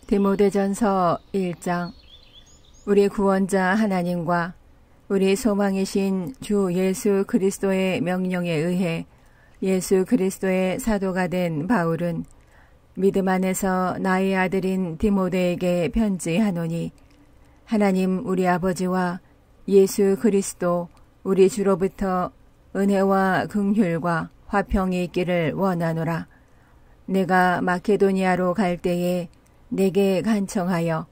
디모데전서 1장. 우리 구원자 하나님과 우리 소망이신 주 예수 그리스도의 명령에 의해 예수 그리스도의 사도가 된 바울은 믿음 안에서 나의 아들인 디모데에게 편지하노니, 하나님 우리 아버지와 예수 그리스도 우리 주로부터 은혜와 긍휼과 화평이 있기를 원하노라. 내가 마케도니아로 갈 때에 내게 간청하여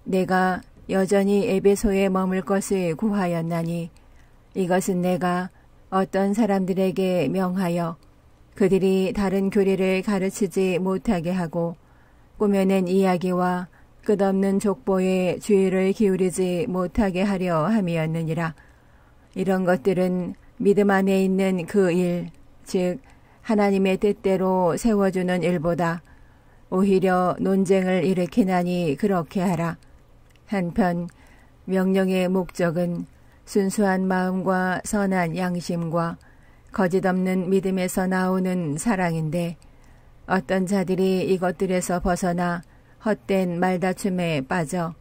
내가 여전히 에베소에 머물 것을 구하였나니, 이것은 내가 어떤 사람들에게 명하여 그들이 다른 교리를 가르치지 못하게 하고 꾸며낸 이야기와 끝없는 족보에 주의를 기울이지 못하게 하려 함이었느니라. 이런 것들은 믿음 안에 있는 그 일, 즉 하나님의 뜻대로 세워주는 일보다 오히려 논쟁을 일으키나니 그렇게 하라. 한편 명령의 목적은 순수한 마음과 선한 양심과 거짓 없는 믿음에서 나오는 사랑인데, 어떤 자들이 이것들에서 벗어나 헛된 말다툼에 빠져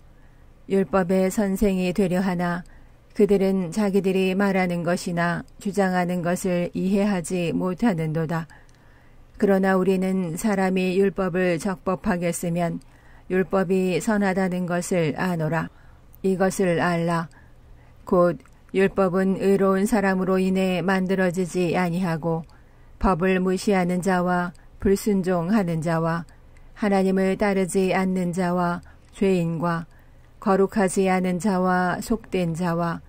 율법의 선생이 되려 하나 그들은 자기들이 말하는 것이나 주장하는 것을 이해하지 못하는도다. 그러나 우리는 사람이 율법을 적법하게 쓰면 율법이 선하다는 것을 아노라. 이것을 알라. 곧 율법은 의로운 사람으로 인해 만들어지지 아니하고 법을 무시하는 자와 불순종하는 자와 하나님을 따르지 않는 자와 죄인과 거룩하지 않은 자와 속된 자와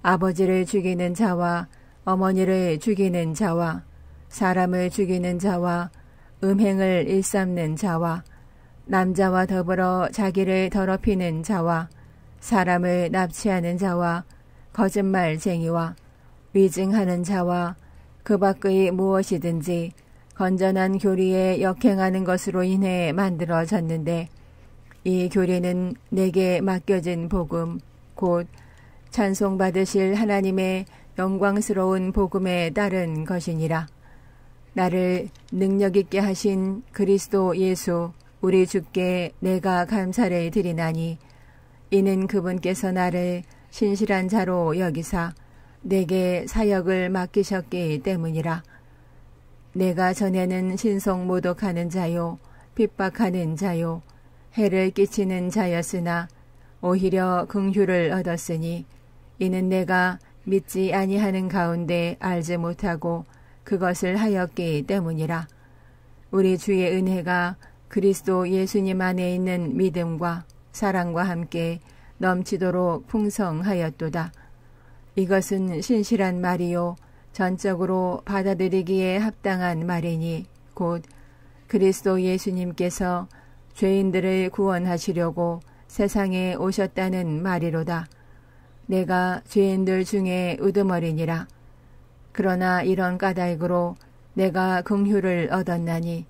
아버지를 죽이는 자와 어머니를 죽이는 자와 사람을 죽이는 자와 음행을 일삼는 자와 남자와 더불어 자기를 더럽히는 자와 사람을 납치하는 자와 거짓말쟁이와 위증하는 자와 그 밖의 무엇이든지 건전한 교리에 역행하는 것으로 인해 만들어졌는데, 이 교리는 내게 맡겨진 복음, 곧 찬송받으실 하나님의 영광스러운 복음에 따른 것이니라. 나를 능력 있게 하신 그리스도 예수 우리 주께 내가 감사를 드리나니, 이는 그분께서 나를 신실한 자로 여기사 내게 사역을 맡기셨기 때문이라. 내가 전에는 신성모독하는 자요 핍박하는 자요 해를 끼치는 자였으나 오히려 긍휼을 얻었으니, 이는 내가 믿지 아니하는 가운데 알지 못하고 그것을 하였기 때문이라. 우리 주의 은혜가 그리스도 예수님 안에 있는 믿음과 사랑과 함께 넘치도록 풍성하였도다. 이것은 신실한 말이요 전적으로 받아들이기에 합당한 말이니, 곧 그리스도 예수님께서 죄인들을 구원하시려고 세상에 오셨다는 말이로다. 내가 죄인들 중에 우두머리니라. 그러나 이런 까닭으로 내가 긍휼을 얻었나니,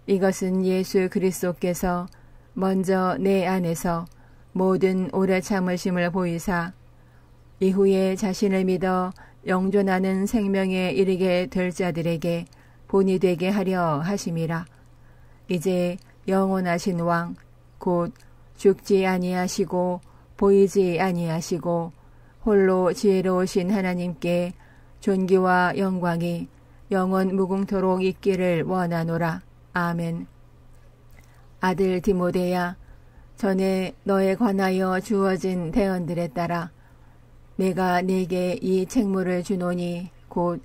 이것은 예수 그리스도께서 먼저 내 안에서 모든 오래 참으심을 보이사 이후에 자신을 믿어 영존하는 생명에 이르게 될 자들에게 본이 되게 하려 하심이라. 이제 영원하신 왕, 곧 죽지 아니하시고 보이지 아니하시고 홀로 지혜로우신 하나님께 존귀와 영광이 영원 무궁토록 있기를 원하노라. 아멘. 아들 디모데야, 전에 너에 관하여 주어진 대언들에 따라 내가 네게 이 책무를 주노니, 곧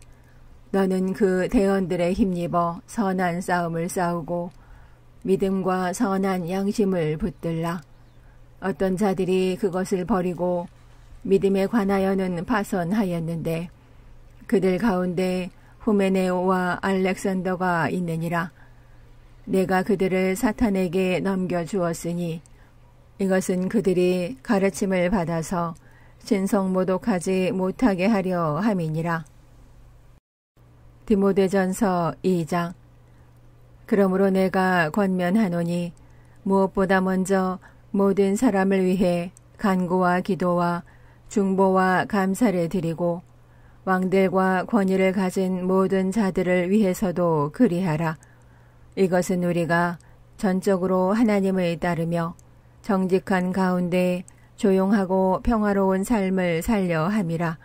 너는 그 대언들에 힘입어 선한 싸움을 싸우고 믿음과 선한 양심을 붙들라. 어떤 자들이 그것을 버리고 믿음에 관하여는 파선하였는데, 그들 가운데 후메네오와 알렉산더가 있느니라. 내가 그들을 사탄에게 넘겨주었으니, 이것은 그들이 가르침을 받아서 신성모독하지 못하게 하려 함이니라. 디모데전서 2장. 그러므로 내가 권면하노니, 무엇보다 먼저 모든 사람을 위해 간구와 기도와 중보와 감사를 드리고 왕들과 권위를 가진 모든 자들을 위해서도 그리하라. 이것은 우리가 전적으로 하나님을 따르며 정직한 가운데 조용하고 평화로운 삶을 살려 함이라.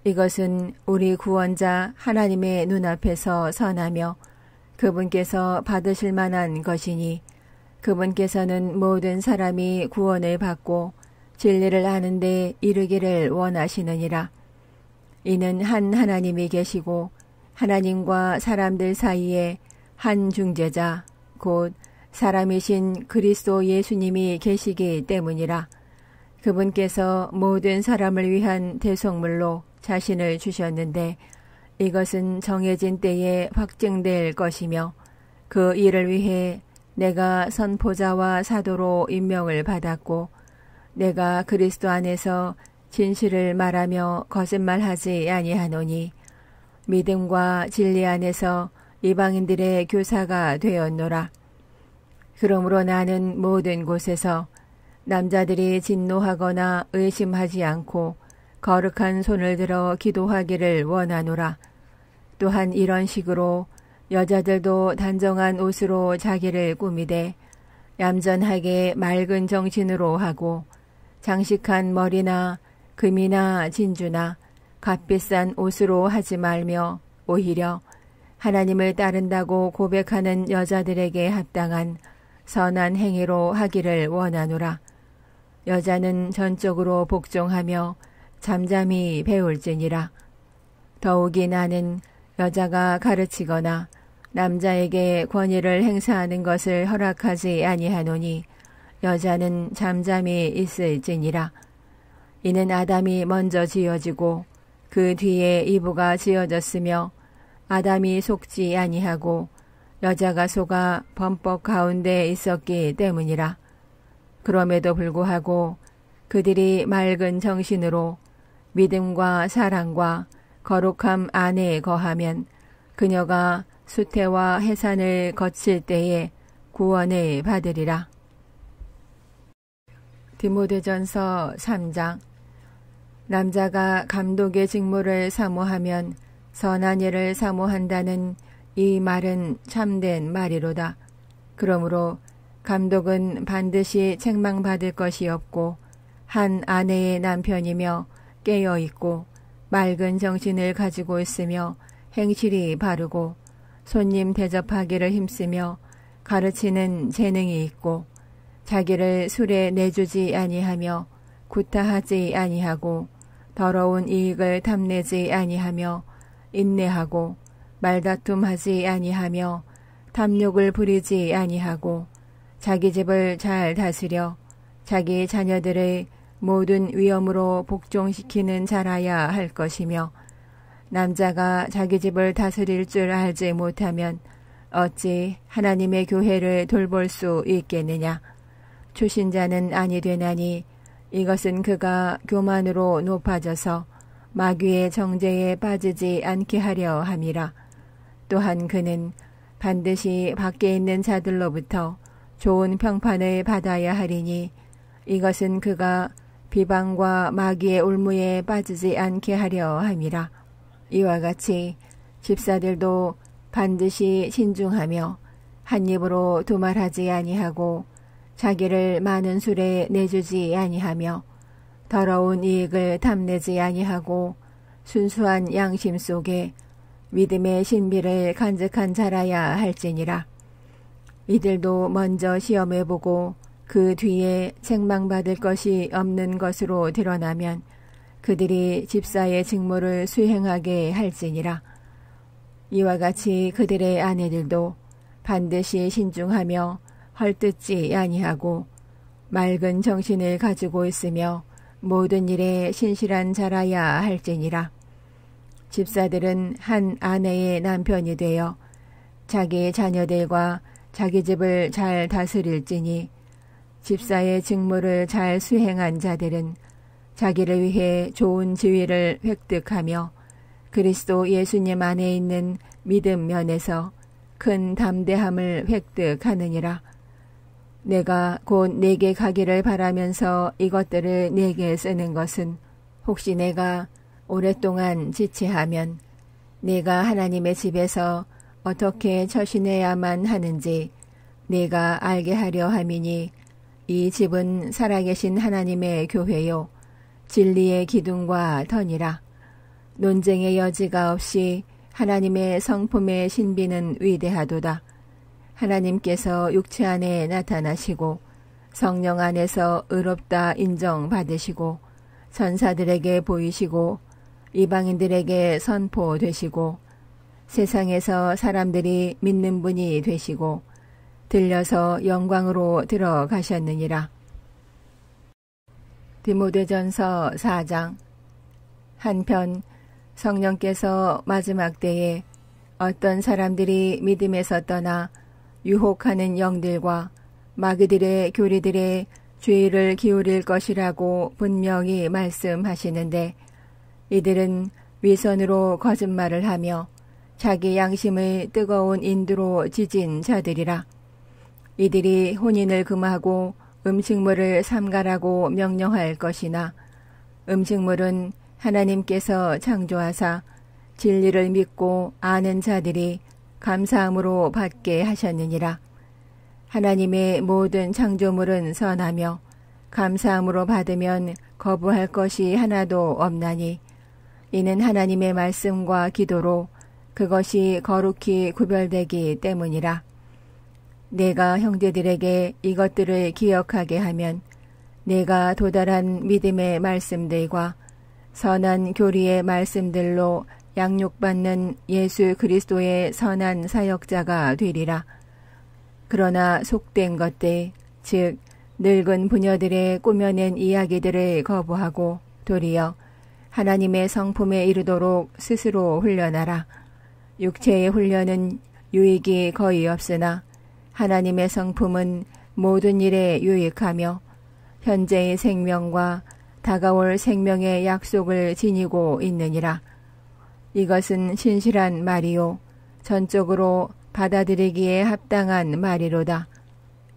이것은 우리 구원자 하나님의 눈앞에서 선하며 그분께서 받으실 만한 것이니 그분께서는 모든 사람이 구원을 받고 진리를 아는 데 이르기를 원하시느니라. 이는 한 하나님이 계시고 하나님과 사람들 사이에 한 중재자 곧 사람이신 그리스도 예수님이 계시기 때문이라. 그분께서 모든 사람을 위한 대속물로 자신을 주셨는데 이것은 정해진 때에 확증될 것이며 그 일을 위해 내가 선포자와 사도로 임명을 받았고 내가 그리스도 안에서 진실을 말하며 거짓말하지 아니하노니 믿음과 진리 안에서 이방인들의 교사가 되었노라. 그러므로 나는 모든 곳에서 남자들이 진노하거나 의심하지 않고 거룩한 손을 들어 기도하기를 원하노라. 또한 이런 식으로 여자들도 단정한 옷으로 자기를 꾸미되 얌전하게 맑은 정신으로 하고 장식한 머리나 금이나 진주나 값비싼 옷으로 하지 말며 오히려 하나님을 따른다고 고백하는 여자들에게 합당한 선한 행위로 하기를 원하노라. 여자는 전적으로 복종하며 잠잠히 배울지니라. 더욱이 나는 여자가 가르치거나 남자에게 권위를 행사하는 것을 허락하지 아니하노니 여자는 잠잠히 있을지니라. 이는 아담이 먼저 지어지고 그 뒤에 이브가 지어졌으며 아담이 속지 아니하고 여자가 속아 범법 가운데 있었기 때문이라. 그럼에도 불구하고 그들이 맑은 정신으로 믿음과 사랑과 거룩함 안에 거하면 그녀가 수태와 해산을 거칠 때에 구원을 받으리라. 디모데전서 3장. 남자가 감독의 직무를 사모하면 선한 일을 사모한다는 이 말은 참된 말이로다. 그러므로 감독은 반드시 책망받을 것이 없고 한 아내의 남편이며 깨어있고 맑은 정신을 가지고 있으며 행실이 바르고 손님 대접하기를 힘쓰며 가르치는 재능이 있고 자기를 술에 내주지 아니하며 구타하지 아니하고 더러운 이익을 탐내지 아니하며 인내하고 말다툼하지 아니하며 탐욕을 부리지 아니하고 자기 집을 잘 다스려 자기 자녀들의 모든 위엄으로 복종시키는 자라야 할 것이며 남자가 자기 집을 다스릴 줄 알지 못하면 어찌 하나님의 교회를 돌볼 수 있겠느냐. 초신자는 아니 되나니 이것은 그가 교만으로 높아져서 마귀의 정죄에 빠지지 않게 하려 함이라. 또한 그는 반드시 밖에 있는 자들로부터 좋은 평판을 받아야 하리니 이것은 그가 비방과 마귀의 올무에 빠지지 않게 하려 함이라. 이와 같이 집사들도 반드시 신중하며 한 입으로 두말하지 아니하고 자기를 많은 술에 내주지 아니하며 더러운 이익을 탐내지 아니하고 순수한 양심 속에 믿음의 신비를 간직한 자라야 할지니라. 이들도 먼저 시험해보고 그 뒤에 책망받을 것이 없는 것으로 드러나면 그들이 집사의 직무를 수행하게 할지니라. 이와 같이 그들의 아내들도 반드시 신중하며 헐뜯지 아니하고 맑은 정신을 가지고 있으며 모든 일에 신실한 자라야 할지니라. 집사들은 한 아내의 남편이 되어 자기 자녀들과 자기 집을 잘 다스릴지니 집사의 직무를 잘 수행한 자들은 자기를 위해 좋은 지위를 획득하며 그리스도 예수님 안에 있는 믿음 면에서 큰 담대함을 획득하느니라. 내가 곧 내게 가기를 바라면서 이것들을 내게 쓰는 것은 혹시 내가 오랫동안 지체하면 내가 하나님의 집에서 어떻게 처신해야만 하는지 네가 알게 하려 함이니 이 집은 살아계신 하나님의 교회요 진리의 기둥과 터니라. 논쟁의 여지가 없이 하나님의 성품의 신비는 위대하도다. 하나님께서 육체 안에 나타나시고 성령 안에서 의롭다 인정받으시고 천사들에게 보이시고 이방인들에게 선포되시고 세상에서 사람들이 믿는 분이 되시고 들려서 영광으로 들어가셨느니라. 디모데전서 4장. 한편 성령께서 마지막 때에 어떤 사람들이 믿음에서 떠나 유혹하는 영들과 마귀들의 교리들의 주의를 기울일 것이라고 분명히 말씀하시는데 이들은 위선으로 거짓말을 하며 자기 양심의 뜨거운 인두로 지진 자들이라. 이들이 혼인을 금하고 음식물을 삼가라고 명령할 것이나 음식물은 하나님께서 창조하사 진리를 믿고 아는 자들이 감사함으로 받게 하셨느니라. 하나님의 모든 창조물은 선하며 감사함으로 받으면 거부할 것이 하나도 없나니 이는 하나님의 말씀과 기도로 그것이 거룩히 구별되기 때문이라. 내가 형제들에게 이것들을 기억하게 하면 내가 도달한 믿음의 말씀들과 선한 교리의 말씀들로 양육받는 예수 그리스도의 선한 사역자가 되리라. 그러나 속된 것들, 즉 늙은 부녀들의 꾸며낸 이야기들을 거부하고 도리어 하나님의 성품에 이르도록 스스로 훈련하라. 육체의 훈련은 유익이 거의 없으나 하나님의 성품은 모든 일에 유익하며 현재의 생명과 다가올 생명의 약속을 지니고 있느니라. 이것은 신실한 말이요 전적으로 받아들이기에 합당한 말이로다.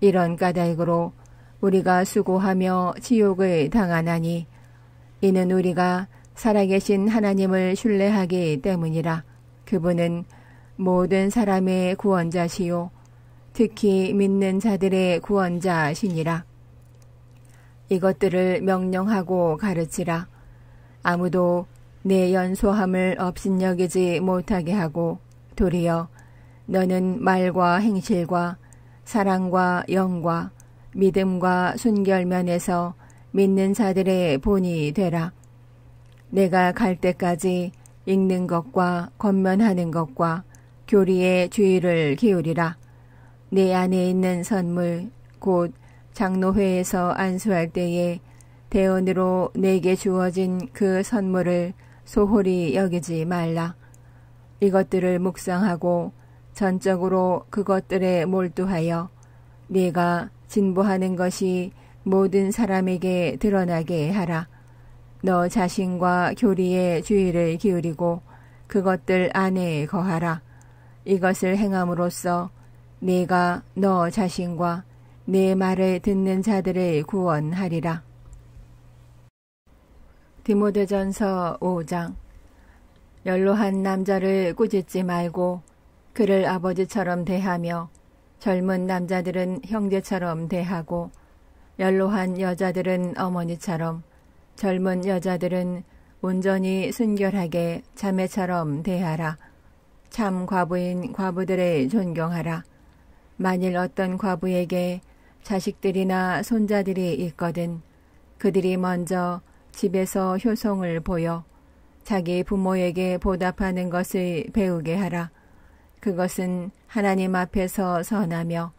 이런 까닭으로 우리가 수고하며 지옥을 당하나니 이는 우리가 살아계신 하나님을 신뢰하기 때문이라. 그분은 모든 사람의 구원자시요 특히 믿는 자들의 구원자시니라. 이것들을 명령하고 가르치라. 아무도 내 연소함을 업신여기지 못하게 하고 도리어 너는 말과 행실과 사랑과 영과 믿음과 순결면에서 믿는 자들의 본이 되라. 내가 갈 때까지 읽는 것과 권면하는 것과 교리에 주의를 기울이라. 내 안에 있는 선물 곧 장로회에서 안수할 때에 대언으로 내게 주어진 그 선물을 소홀히 여기지 말라. 이것들을 묵상하고 전적으로 그것들에 몰두하여 네가 진보하는 것이 모든 사람에게 드러나게 하라. 너 자신과 교리에 주의를 기울이고 그것들 안에 거하라. 이것을 행함으로써 네가 너 자신과 내 말을 듣는 자들을 구원하리라. 디모데전서 5장. 연로한 남자를 꾸짖지 말고 그를 아버지처럼 대하며 젊은 남자들은 형제처럼 대하고 연로한 여자들은 어머니처럼 젊은 여자들은 온전히 순결하게 자매처럼 대하라. 참 과부인 과부들을 존경하라. 만일 어떤 과부에게 자식들이나 손자들이 있거든 그들이 먼저 집에서 효성을 보여 자기 부모에게 보답하는 것을 배우게 하라. 그것은 하나님 앞에서 선하며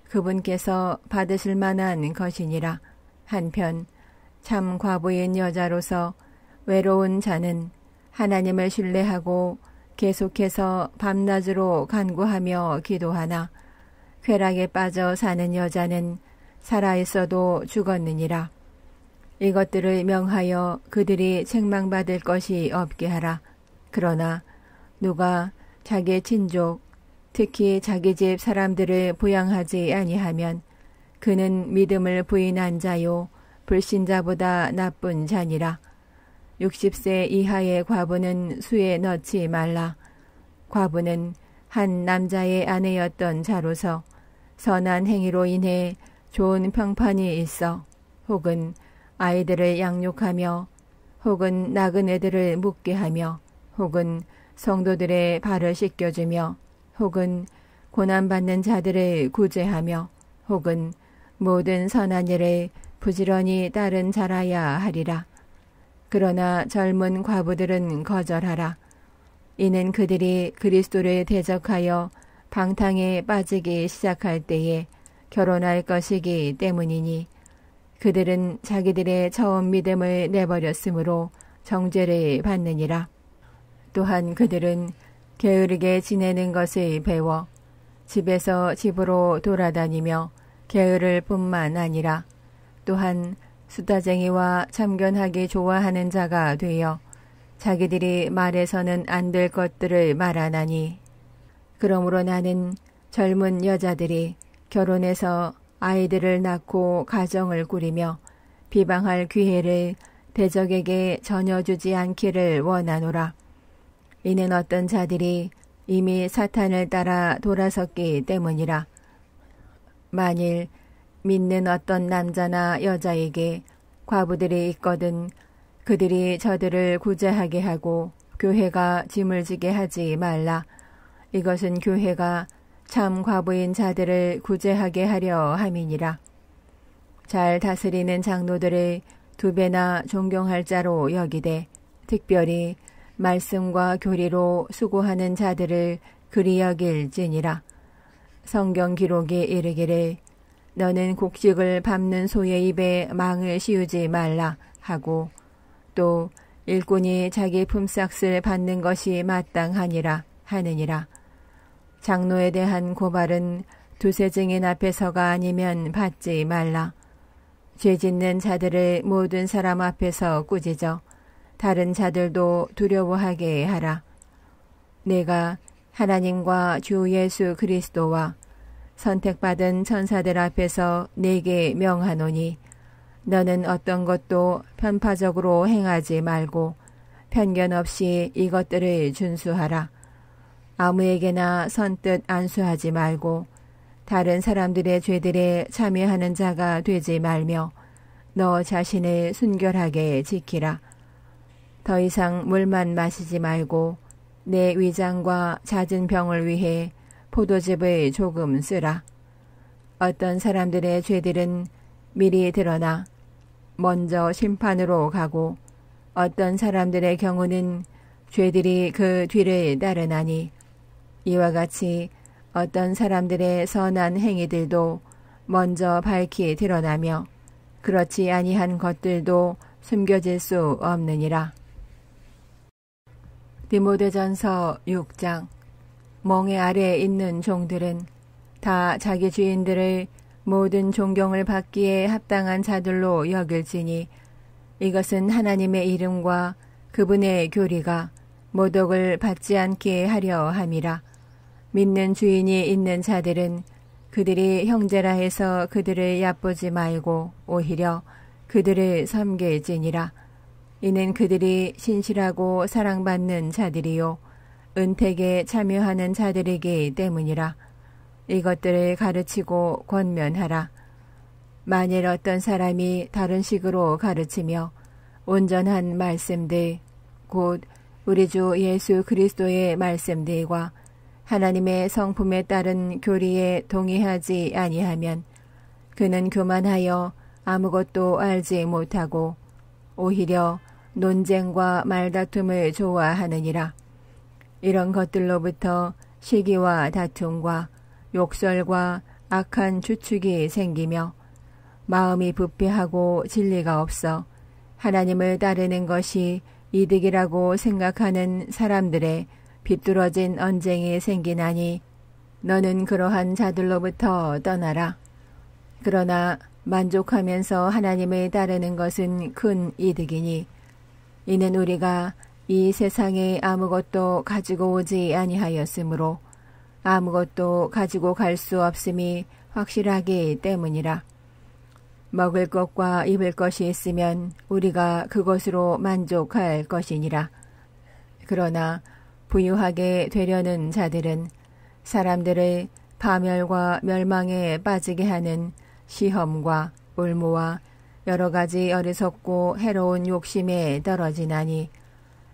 그분께서 받으실 만한 것이니라. 한편 참 과부인 여자로서 외로운 자는 하나님을 신뢰하고 계속해서 밤낮으로 간구하며 기도하나 쾌락에 빠져 사는 여자는 살아있어도 죽었느니라. 이것들을 명하여 그들이 책망받을 것이 없게 하라. 그러나 누가 자기 친족, 특히 자기 집 사람들을 부양하지 아니하면 그는 믿음을 부인한 자요 불신자보다 나쁜 자니라. 60세 이하의 과부는 수에 넣지 말라. 과부는 한 남자의 아내였던 자로서 선한 행위로 인해 좋은 평판이 있어 혹은 아이들을 양육하며 혹은 나그네들을 묵게 하며 혹은 성도들의 발을 씻겨주며 혹은 고난받는 자들을 구제하며 혹은 모든 선한 일을 부지런히 따른 자라야 하리라. 그러나 젊은 과부들은 거절하라. 이는 그들이 그리스도를 대적하여 방탕에 빠지기 시작할 때에 결혼할 것이기 때문이니 그들은 자기들의 처음 믿음을 내버렸으므로 정죄를 받느니라. 또한 그들은 게으르게 지내는 것을 배워 집에서 집으로 돌아다니며 게으를 뿐만 아니라 또한 수다쟁이와 참견하기 좋아하는 자가 되어 자기들이 말해서는 안 될 것들을 말하나니 그러므로 나는 젊은 여자들이 결혼해서 아이들을 낳고 가정을 꾸리며 비방할 기회를 대적에게 전혀 주지 않기를 원하노라. 이는 어떤 자들이 이미 사탄을 따라 돌아섰기 때문이라. 만일 믿는 어떤 남자나 여자에게 과부들이 있거든 그들이 저들을 구제하게 하고 교회가 짐을 지게 하지 말라. 이것은 교회가 참 과부인 자들을 구제하게 하려 함이니라. 잘 다스리는 장로들을 두 배나 존경할 자로 여기되 특별히 말씀과 교리로 수고하는 자들을 그리 여길지니라. 성경 기록이 이르기를 너는 곡식을 밟는 소의 입에 망을 씌우지 말라 하고 또 일꾼이 자기 품삯을 받는 것이 마땅하니라 하느니라. 장로에 대한 고발은 두세 증인 앞에서가 아니면 받지 말라. 죄짓는 자들을 모든 사람 앞에서 꾸짖어 다른 자들도 두려워하게 하라. 내가 하나님과 주 예수 그리스도와 선택받은 천사들 앞에서 내게 명하노니 너는 어떤 것도 편파적으로 행하지 말고 편견 없이 이것들을 준수하라. 아무에게나 선뜻 안수하지 말고 다른 사람들의 죄들에 참여하는 자가 되지 말며 너 자신을 순결하게 지키라. 더 이상 물만 마시지 말고 내 위장과 잦은 병을 위해 포도즙을 조금 쓰라. 어떤 사람들의 죄들은 미리 드러나 먼저 심판으로 가고 어떤 사람들의 경우는 죄들이 그 뒤를 따르나니 이와 같이 어떤 사람들의 선한 행위들도 먼저 밝히 드러나며 그렇지 아니한 것들도 숨겨질 수 없느니라. 디모데전서 6장. 멍에 아래에 있는 종들은 다 자기 주인들을 모든 존경을 받기에 합당한 자들로 여길지니 이것은 하나님의 이름과 그분의 교리가 모독을 받지 않게 하려 함이라. 믿는 주인이 있는 자들은 그들이 형제라 해서 그들을 얕보지 말고 오히려 그들을 섬길지니라. 이는 그들이 신실하고 사랑받는 자들이요 은택에 참여하는 자들이기 때문이라. 이것들을 가르치고 권면하라. 만일 어떤 사람이 다른 식으로 가르치며 온전한 말씀들 곧 우리 주 예수 그리스도의 말씀들과 하나님의 성품에 따른 교리에 동의하지 아니하면 그는 교만하여 아무것도 알지 못하고 오히려 논쟁과 말다툼을 좋아하느니라. 이런 것들로부터 시기와 다툼과 욕설과 악한 추측이 생기며 마음이 부패하고 진리가 없어 하나님을 따르는 것이 이득이라고 생각하는 사람들의 비뚤어진 언쟁이 생기나니 너는 그러한 자들로부터 떠나라. 그러나 만족하면서 하나님을 따르는 것은 큰 이득이니 이는 우리가 이 세상에 아무것도 가지고 오지 아니하였으므로 아무것도 가지고 갈 수 없음이 확실하기 때문이라. 먹을 것과 입을 것이 있으면 우리가 그것으로 만족할 것이니라. 그러나 부유하게 되려는 자들은 사람들을 파멸과 멸망에 빠지게 하는 시험과 올무와 여러 가지 어리석고 해로운 욕심에 떨어지나니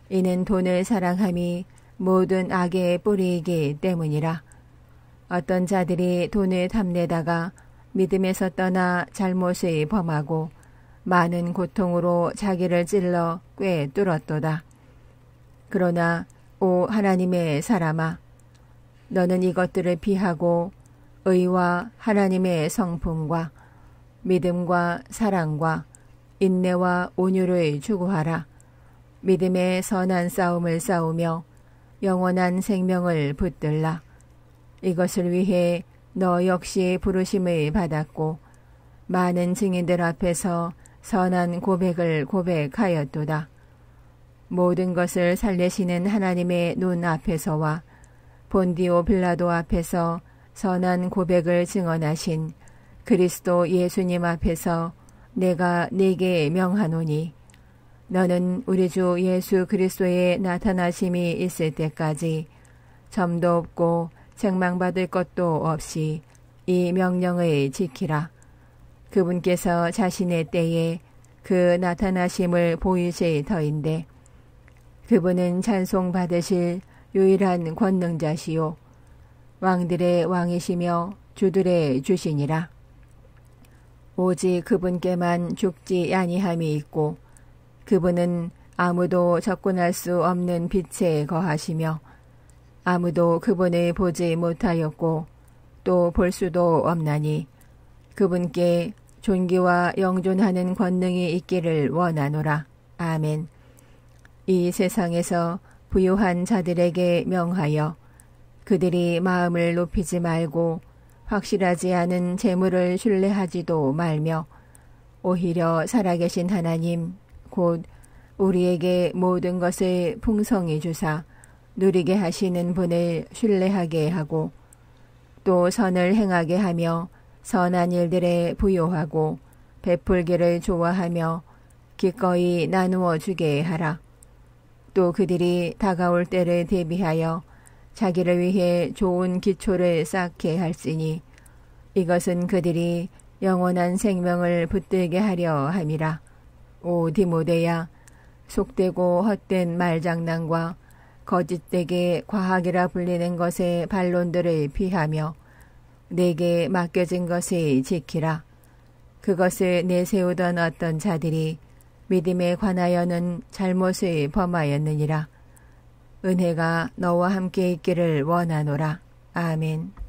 이는 돈을 사랑함이 모든 악의 뿌리이기 때문이라. 어떤 자들이 돈을 탐내다가 믿음에서 떠나 잘못을 범하고 많은 고통으로 자기를 찔러 꽤 뚫었도다. 그러나 오 하나님의 사람아, 너는 이것들을 피하고 의와 하나님의 성품과 믿음과 사랑과 인내와 온유를 추구하라. 믿음의 선한 싸움을 싸우며 영원한 생명을 붙들라. 이것을 위해 너 역시 부르심을 받았고 많은 증인들 앞에서 선한 고백을 고백하였도다. 모든 것을 살리시는 하나님의 눈 앞에서와 본디오 빌라도 앞에서 선한 고백을 증언하신 그리스도 예수님 앞에서 내가 네게 명하노니 너는 우리 주 예수 그리스도의 나타나심이 있을 때까지 점도 없고 책망받을 것도 없이 이 명령을 지키라. 그분께서 자신의 때에 그 나타나심을 보이실 터인데 그분은 찬송받으실 유일한 권능자시요 왕들의 왕이시며 주들의 주시니라. 오직 그분께만 죽지 아니함이 있고 그분은 아무도 접근할 수 없는 빛에 거하시며 아무도 그분을 보지 못하였고 또 볼 수도 없나니 그분께 존귀와 영존하는 권능이 있기를 원하노라. 아멘. 이 세상에서 부유한 자들에게 명하여 그들이 마음을 높이지 말고 확실하지 않은 재물을 신뢰하지도 말며 오히려 살아계신 하나님 곧 우리에게 모든 것을 풍성히 주사 누리게 하시는 분을 신뢰하게 하고 또 선을 행하게 하며 선한 일들에 부요하고 베풀기를 좋아하며 기꺼이 나누어 주게 하라. 또 그들이 다가올 때를 대비하여 자기를 위해 좋은 기초를 쌓게 할지니 이것은 그들이 영원한 생명을 붙들게 하려 함이라. 오 디모데야, 속되고 헛된 말장난과 거짓되게 과학이라 불리는 것의 반론들을 피하며 내게 맡겨진 것을 지키라. 그것을 내세우던 어떤 자들이 믿음에 관하여는 잘못을 범하였느니라. 은혜가 너와 함께 있기를 원하노라. 아멘.